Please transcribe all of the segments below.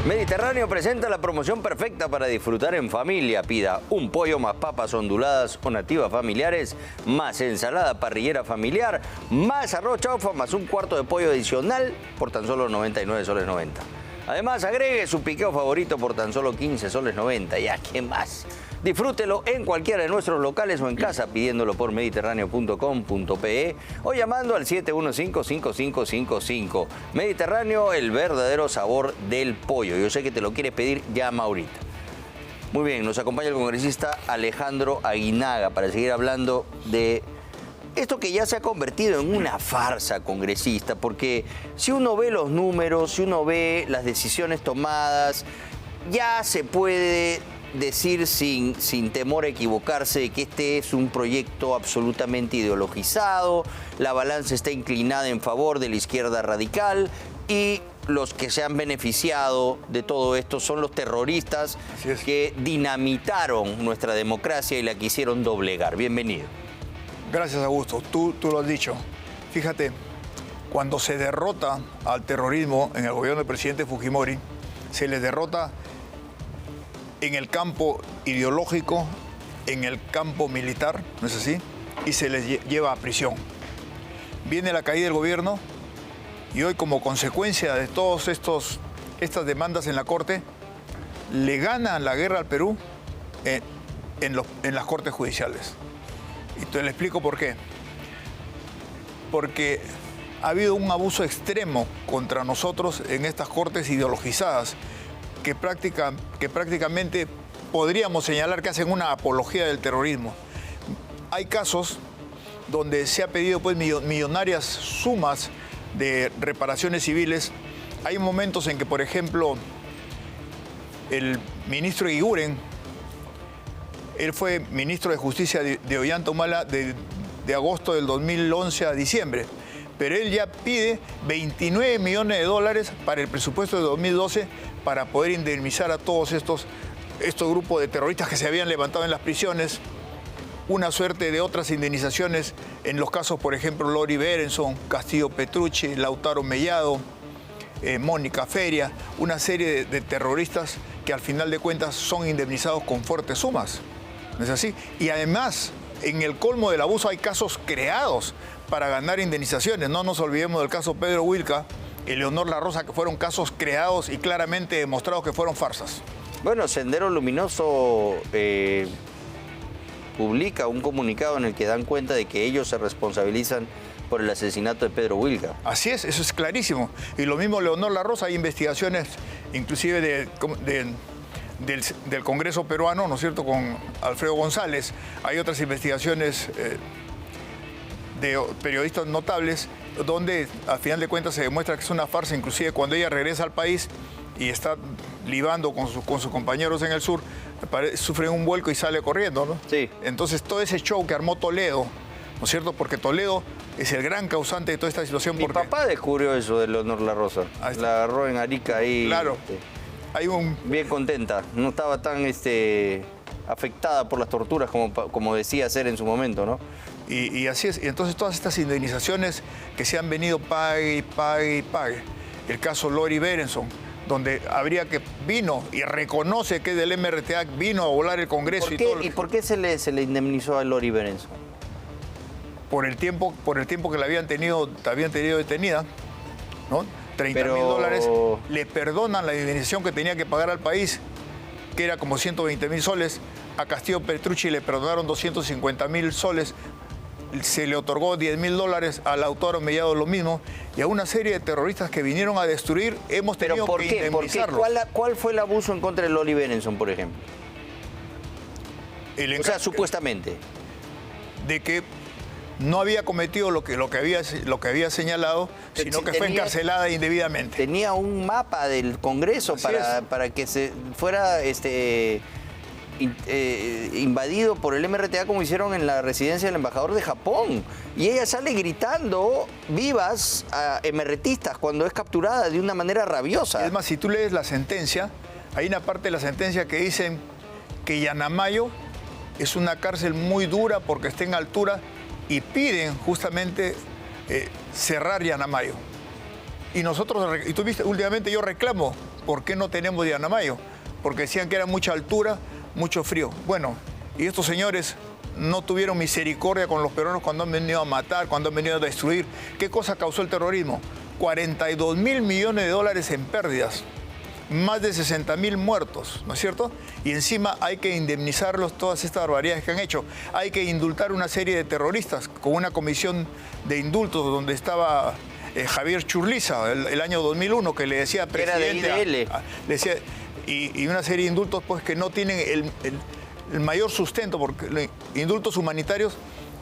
Mediterráneo presenta la promoción perfecta para disfrutar en familia. Pida un pollo más papas onduladas o nativas familiares, más ensalada parrillera familiar, más arroz chaufa, más un cuarto de pollo adicional por tan solo 99 soles 90. Además, agregue su piqueo favorito por tan solo 15 soles 90. Ya, ¿qué más? Disfrútelo en cualquiera de nuestros locales o en casa pidiéndolo por mediterráneo.com.pe o llamando al 715-5555. Mediterráneo, el verdadero sabor del pollo. Yo sé que te lo quieres pedir, llama ahorita. Muy bien, nos acompaña el congresista Alejandro Aguinaga para seguir hablando de esto que ya se ha convertido en una farsa congresista, porque si uno ve los números, si uno ve las decisiones tomadas, ya se puede decir sin temor a equivocarse que este es un proyecto absolutamente ideologizado, la balanza está inclinada en favor de la izquierda radical y los que se han beneficiado de todo esto son los terroristas que dinamitaron nuestra democracia y la quisieron doblegar. Bienvenido. Gracias, Augusto. Tú lo has dicho. Fíjate, cuando se derrota al terrorismo en el gobierno del presidente Fujimori, se les derrota en el campo ideológico, en el campo militar, ¿no es así? Y se les lleva a prisión. Viene la caída del gobierno y hoy, como consecuencia de todas estas demandas en la Corte, le ganan la guerra al Perú en las Cortes Judiciales. Y te le explico por qué. Porque ha habido un abuso extremo contra nosotros en estas cortes ideologizadas que prácticamente podríamos señalar que hacen una apología del terrorismo. Hay casos donde se ha pedido pues millonarias sumas de reparaciones civiles. Hay momentos en que, por ejemplo, el ministro Eguiguren, él fue ministro de Justicia de Ollanta Humala de agosto del 2011 a diciembre, pero él ya pide 29 millones de dólares para el presupuesto de 2012 para poder indemnizar a todos estos grupos de terroristas que se habían levantado en las prisiones. Una suerte de otras indemnizaciones en los casos, por ejemplo, Lori Berenson, Castillo Petrucci, Lautaro Mellado, Mónica Feria, una serie de terroristas que al final de cuentas son indemnizados con fuertes sumas. ¿No es así? Y además, en el colmo del abuso hay casos creados para ganar indemnizaciones. No nos olvidemos del caso Pedro Wilca y Leonor La Rosa, que fueron casos creados y claramente demostrados que fueron farsas. Bueno, Sendero Luminoso publica un comunicado en el que dan cuenta de que ellos se responsabilizan por el asesinato de Pedro Wilca. Así es, eso es clarísimo. Y lo mismo Leonor La Rosa, hay investigaciones inclusive del Congreso peruano, ¿no es cierto?, con Alfredo González. Hay otras investigaciones de periodistas notables donde al final de cuentas se demuestra que es una farsa. Inclusive cuando ella regresa al país y está libando con sus compañeros en el sur, sufre un vuelco y sale corriendo, ¿no? Sí. Entonces todo ese show que armó Toledo, ¿no es cierto?, porque Toledo es el gran causante de toda esta situación. Mi papá descubrió eso de Leonor La Rosa. La agarró en Arica ahí. Claro. Bien contenta. No estaba tan afectada por las torturas como decía ser en su momento, ¿no? Y así es. Y entonces todas estas indemnizaciones que se han venido pague. El caso Lori Berenson, donde vino y reconoce que es del MRTA, vino a volar el Congreso. ¿Y por qué se le indemnizó a Lori Berenson? Por el tiempo que la habían tenido detenida, ¿no? 30.000 dólares, le perdonan la indemnización que tenía que pagar al país, que era como 120.000 soles. A Castillo Petrucci le perdonaron 250.000 soles, se le otorgó 10.000 dólares, al Lautaro Mellado lo mismo, y a una serie de terroristas que vinieron a destruir, hemos tenido que indemnizarlos. ¿Cuál fue el abuso en contra de Lori Berenson, por ejemplo? O sea, supuestamente. De que no había cometido lo que había señalado, sino que fue encarcelada indebidamente. Tenía un mapa del Congreso para que se fuera invadido por el MRTA, como hicieron en la residencia del embajador de Japón. Y ella sale gritando vivas a MRTistas cuando es capturada de una manera rabiosa. Es más, si tú lees la sentencia, hay una parte de la sentencia que dicen que Yanamayo es una cárcel muy dura porque está en altura, y piden justamente cerrar Yanamayo. Y nosotros, y tú viste, últimamente yo reclamo, ¿por qué no tenemos Llanamayo? Porque decían que era mucha altura, mucho frío. Bueno, y estos señores no tuvieron misericordia con los peruanos cuando han venido a matar, cuando han venido a destruir. ¿Qué cosa causó el terrorismo? 42.000 millones de dólares en pérdidas, más de 60.000 muertos, ¿no es cierto? Y encima hay que indemnizarlos todas estas barbaridades que han hecho. Hay que indultar una serie de terroristas con una comisión de indultos donde estaba Javier Churliza el año 2001, que le decía presidente... Era de IDL. Le decía, y una serie de indultos pues que no tienen el mayor sustento, porque indultos humanitarios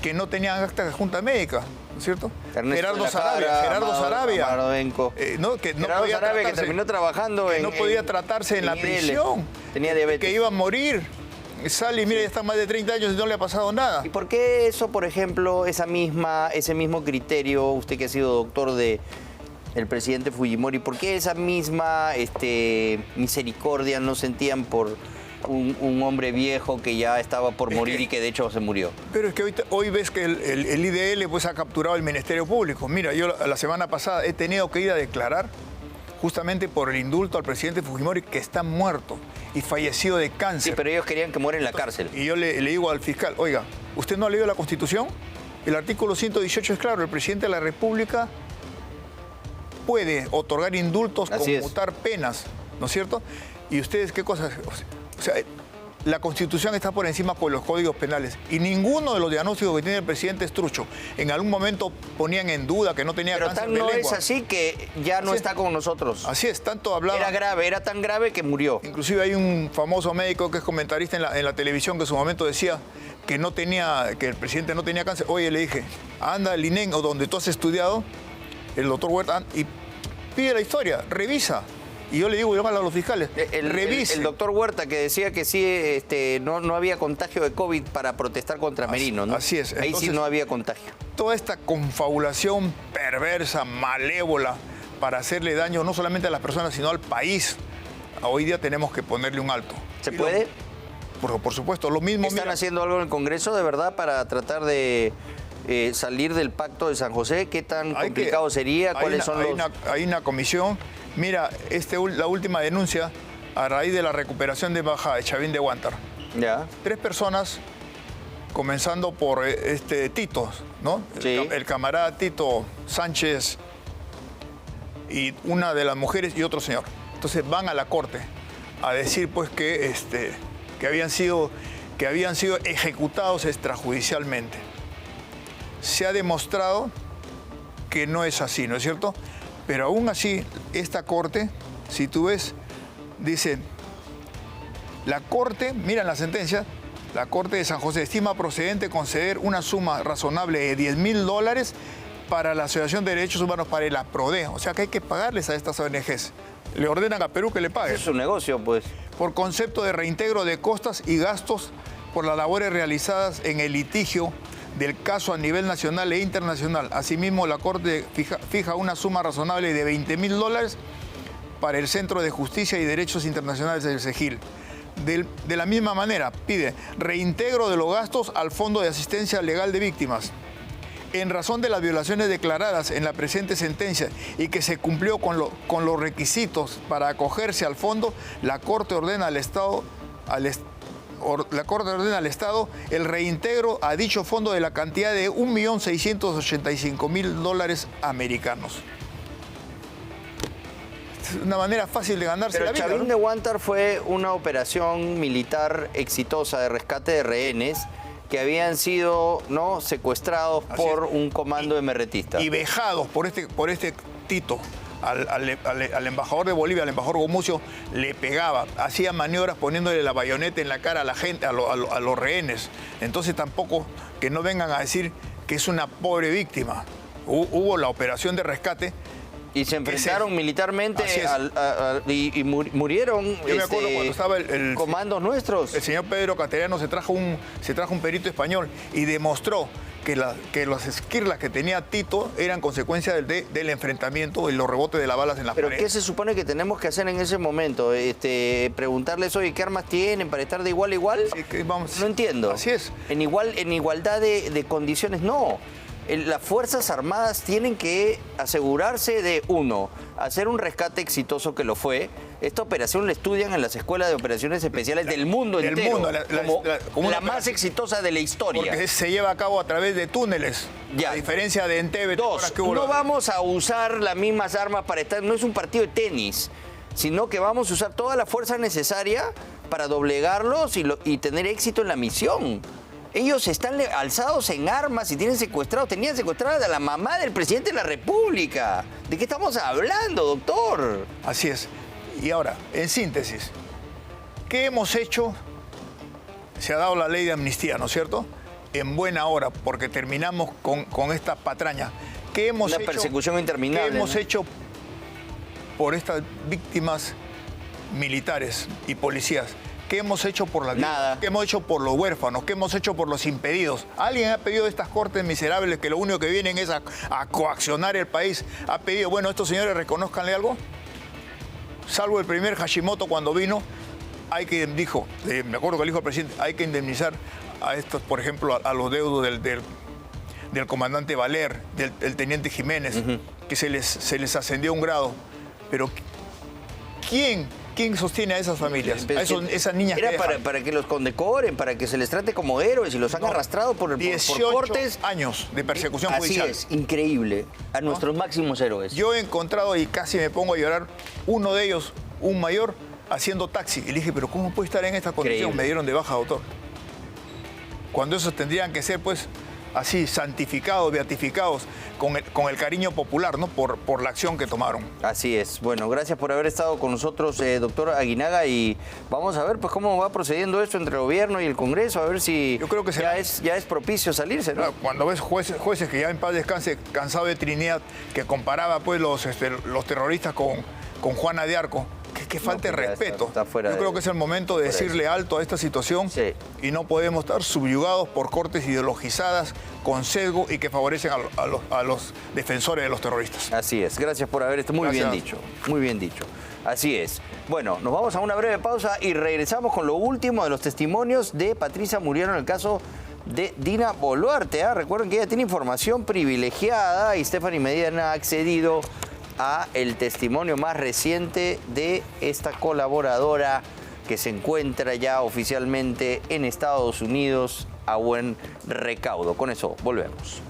que no tenían acta de junta médica, ¿no es cierto? Gerardo Sarabia, que terminó trabajando no podía tratarse en la prisión, tenía diabetes, que iba a morir. Sale y mira, ya está más de 30 años y no le ha pasado nada. ¿Y por qué eso, por ejemplo, ese mismo criterio, usted que ha sido doctor del presidente Fujimori, por qué esa misma misericordia no sentían por un hombre viejo que ya estaba por morir y que de hecho se murió? Pero es que hoy ves que el IDL pues ha capturado el Ministerio Público. Mira, yo la semana pasada he tenido que ir a declarar justamente por el indulto al presidente Fujimori, que está muerto y fallecido de cáncer. Sí, pero ellos querían que muera en la cárcel. Y yo le digo al fiscal, oiga, ¿usted no ha leído la Constitución? El artículo 118 es claro, el presidente de la República puede otorgar indultos, conmutar penas, ¿no es cierto? ¿Y ustedes qué cosas? O sea, la Constitución está por encima por los códigos penales y ninguno de los diagnósticos que tiene el presidente es trucho. En algún momento ponían en duda que no tenía cáncer de lengua. Pero no es así que ya no está con nosotros. Así es, tanto hablaba. Era tan grave que murió. Inclusive hay un famoso médico que es comentarista en la televisión que en su momento decía que el presidente no tenía cáncer. Oye, le dije, anda al INEM o donde tú has estudiado, el doctor Huerta, y pide la historia, revisa. Y yo le digo, llámalo a los fiscales, revise. El doctor Huerta que decía que sí, no había contagio de COVID para protestar contra Merino, ¿no? Así es. Ahí entonces, sí no había contagio. Toda esta confabulación perversa, malévola, para hacerle daño no solamente a las personas, sino al país, hoy día tenemos que ponerle un alto. ¿Se puede? Por supuesto, lo mismo. ¿Están haciendo algo en el Congreso de verdad para tratar de salir del pacto de San José? ¿Qué tan complicado sería? ¿Cuáles son los...? Hay una comisión. Mira, la última denuncia a raíz de la recuperación de embajada de Chavín de Huántar. Ya. 3 personas, comenzando por Tito, ¿no? Sí. El camarada Tito Sánchez y una de las mujeres y otro señor. Entonces van a la corte a decir pues que habían sido ejecutados extrajudicialmente. Se ha demostrado que no es así, ¿no es cierto? Pero aún así, esta corte, si tú ves, dice, la corte, mira la sentencia, la corte de San José estima procedente conceder una suma razonable de $10.000 para la Asociación de Derechos Humanos, para el APRODE. O sea que hay que pagarles a estas ONGs. Le ordenan a Perú que le paguen. Es un negocio, pues. Por concepto de reintegro de costas y gastos por las labores realizadas en el litigio del caso a nivel nacional e internacional. Asimismo, la Corte fija una suma razonable de $20.000 para el Centro de Justicia y Derechos Internacionales del CEGIL. De la misma manera, pide reintegro de los gastos al Fondo de Asistencia Legal de Víctimas. En razón de las violaciones declaradas en la presente sentencia y que se cumplió con los requisitos para acogerse al fondo, la Corte ordena al Estado el reintegro a dicho fondo de la cantidad de $1.685.000 americanos. Es una manera fácil de ganarse la vida. Chavín de Huántar fue una operación militar exitosa de rescate de rehenes que habían sido secuestrados por un comando emerretista. Y vejados por este Tito. Al embajador de Bolivia, al embajador Gomucio, le pegaba, hacía maniobras poniéndole la bayoneta en la cara a la gente, a los rehenes. Entonces tampoco que no vengan a decir que es una pobre víctima. Hubo la operación de rescate. Y se enfrentaron militarmente y murieron. Yo me acuerdo cuando estaba el comandos nuestros. El señor Pedro Cateriano se trajo un perito español y demostró que las esquirlas que tenía Tito eran consecuencia del enfrentamiento y los rebotes de las balas en las paredes. ¿Pero qué se supone que tenemos que hacer en ese momento? Preguntarles, oye, ¿qué armas tienen para estar de igual a igual? Sí, no entiendo. Así es. En igualdad de condiciones, no. Las Fuerzas Armadas tienen que asegurarse de, uno, hacer un rescate exitoso, que lo fue. Esta operación la estudian en las escuelas de operaciones especiales del mundo entero, como la más exitosa de la historia. Porque se lleva a cabo a través de túneles, a diferencia de Entebbe. Dos, no vamos a usar las mismas armas para estar, no es un partido de tenis, sino que vamos a usar toda la fuerza necesaria para doblegarlos y tener éxito en la misión. Ellos están alzados en armas y tenían secuestrada a la mamá del presidente de la República. ¿De qué estamos hablando, doctor? Así es. Y ahora, en síntesis, ¿qué hemos hecho? Se ha dado la ley de amnistía, ¿no es cierto? En buena hora, porque terminamos con esta patraña. ¿Qué hemos hecho? Una persecución interminable. ¿Qué hemos hecho por estas víctimas militares y policías? ¿Qué hemos hecho por las Nada. ¿Qué hemos hecho por los huérfanos? ¿Qué hemos hecho por los impedidos? ¿Alguien ha pedido de estas cortes miserables que lo único que vienen es a coaccionar el país? ¿Ha pedido, bueno, estos señores reconózcanle algo? Salvo el primer Hashimoto cuando vino, me acuerdo que le dijo al presidente, hay que indemnizar a estos, por ejemplo, a los deudos del comandante Valer, del teniente Jiménez, que se les ascendió un grado. Pero ¿quién sostiene a esas familias? A esas niñas era que para que los condecoren, para que se les trate como héroes y los han arrastrado por 18 cortes. años de persecución judicial. Así es, increíble. A nuestros máximos héroes. Yo he encontrado, y casi me pongo a llorar, uno de ellos, un mayor, haciendo taxi. Y le dije, pero ¿cómo puede estar en esta condición? Increíble. Me dieron de baja, doctor. Cuando esos tendrían que ser, pues, así, santificados, beatificados, con el cariño popular, ¿no? Por la acción que tomaron. Así es. Bueno, gracias por haber estado con nosotros, doctor Aguinaga, y vamos a ver pues cómo va procediendo esto entre el gobierno y el Congreso, a ver si yo creo que ya es propicio salirse, ¿no? Cuando ves jueces que ya en paz descanse, cansado de Trinidad, que comparaba pues los terroristas con Juana de Arco, que falta de respeto. Yo creo que es el momento de decirle alto a esta situación, y no podemos estar subyugados por cortes ideologizadas con sesgo y que favorecen a los defensores de los terroristas. Así es, gracias por haber estado. Muy bien dicho, muy bien dicho. Así es. Bueno, nos vamos a una breve pausa y regresamos con lo último de los testimonios de Patricia Muriano en el caso de Dina Boluarte. Recuerden que ella tiene información privilegiada y Stephanie Medina ha accedido a el testimonio más reciente de esta colaboradora que se encuentra ya oficialmente en Estados Unidos a buen recaudo. Con eso volvemos.